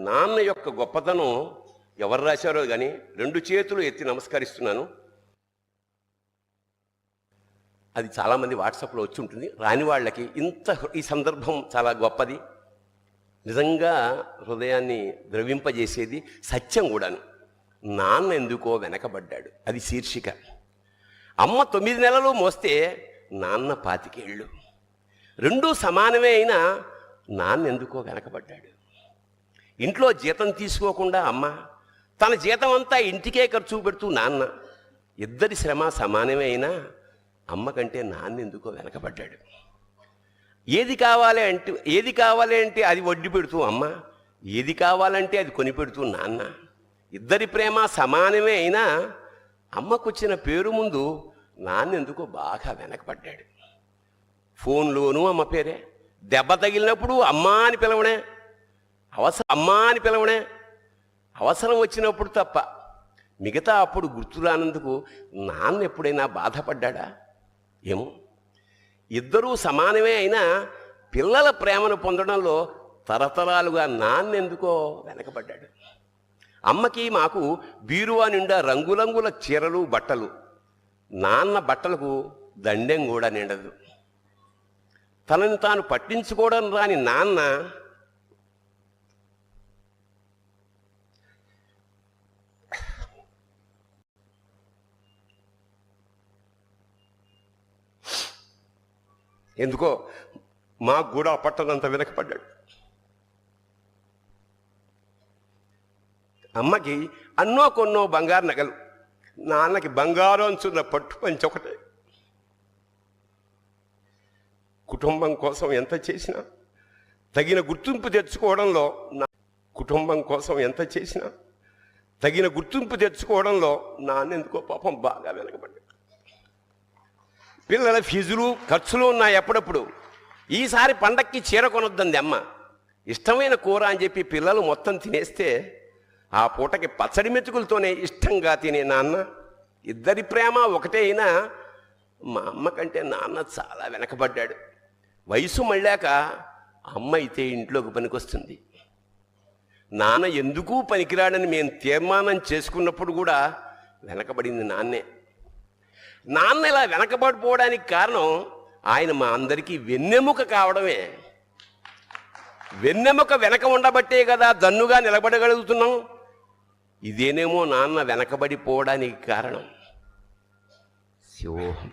నాన్న యొక్క గొప్పతనం ఎవరు రాశారో కానీ 2 చేతులు ఎత్తి నమస్కరిస్తున్నాను. అది చాలామంది వాట్సాప్లో వచ్చి ఉంటుంది. రాని వాళ్ళకి ఈ సందర్భం చాలా గొప్పది, నిజంగా హృదయాన్ని ద్రవింపజేసేది, సత్యం కూడాను. నాన్న ఎందుకో వెనకబడ్డాడు, అది శీర్షిక. అమ్మ 9 నెలలు మోస్తే నాన్న 25 ఏళ్ళు. రెండూ సమానమే అయినా నాన్న ఎందుకో వెనకబడ్డాడు. ఇంట్లో జీతం తీసుకోకుండా అమ్మ, తన జీతం అంతా ఇంటికే ఖర్చు పెడుతూ నాన్న, ఇద్దరి శ్రమ సమానమే అయినా అమ్మ కంటే నాన్న ఎందుకో వెనకబడ్డాడు. ఏది కావాలి అంటే అది వడ్డీ పెడుతూ అమ్మ, ఏది కావాలంటే అది కొని పెడుతూ నాన్న. ఇద్దరి ప్రేమ సమానమే అయినా అమ్మకొచ్చిన పేరు ముందు నాన్న ఎందుకో బాగా వెనకబడ్డాడు. ఫోన్లోనూ అమ్మ పేరే, దెబ్బ తగిలినప్పుడు అమ్మా అని పిలవనే, అమ్మా అని పిలవనే, అవసరం వచ్చినప్పుడు తప్ప మిగతా అప్పుడు గుర్తురానందుకు నాన్న ఎప్పుడైనా బాధపడ్డా ఏమో. ఇద్దరూ సమానమే అయినా పిల్లల ప్రేమను పొందడంలో తరతరాలుగా నాన్న ఎందుకో వెనకబడ్డాడు. అమ్మకి మాకు బీరువా నిండా రంగురంగుల చీరలు బట్టలు, నాన్న బట్టలకు దండెం కూడా నిండదు. తనని తాను పట్టించుకోవడం రాని నాన్న ఎందుకో మాకు కూడా పట్టనంత వెనకపడ్డాడు. అమ్మకి అన్నో కొన్నో బంగారు నగలు, నాన్నకి బంగారం అంచున్న పట్టు పంచి ఒకటే. కుటుంబం కోసం ఎంత చేసినా తగిన గుర్తింపు తెచ్చుకోవడంలో నాన్నెందుకో పాపం బాగా వెనకబడ్డాడు. పిల్లల ఫీజులు ఖర్చులు ఉన్నాయి ఎప్పుడప్పుడు. ఈసారి పండక్కి చీర కొనొద్దంది అమ్మ. ఇష్టమైన కూర అని చెప్పి పిల్లలు మొత్తం తినేస్తే ఆ పూటకి పచ్చడి మెతుకులతోనే ఇష్టంగా తినే నాన్న. ఇద్దరి ప్రేమ ఒకటే అయినా మా అమ్మ కంటే నాన్న చాలా వెనకబడ్డాడు. వయసు మళ్ళాక అమ్మ అయితే ఇంట్లోకి పనికొస్తుంది. నాన్న ఎందుకు పనికిరాడని మేము తీర్మానం చేసుకున్నప్పుడు కూడా వెనకబడింది నాన్నే. నాన్న ఇలా వెనకబడిపోవడానికి కారణం ఆయన మా అందరికీ వెన్నెముక కావడమే. వెన్నెముక వెనక ఉండబట్టే కదా దన్నుగా నిలబడగలుగుతున్నాం. ఇదేనేమో నాన్న వెనకబడిపోవడానికి కారణం. శివోహం.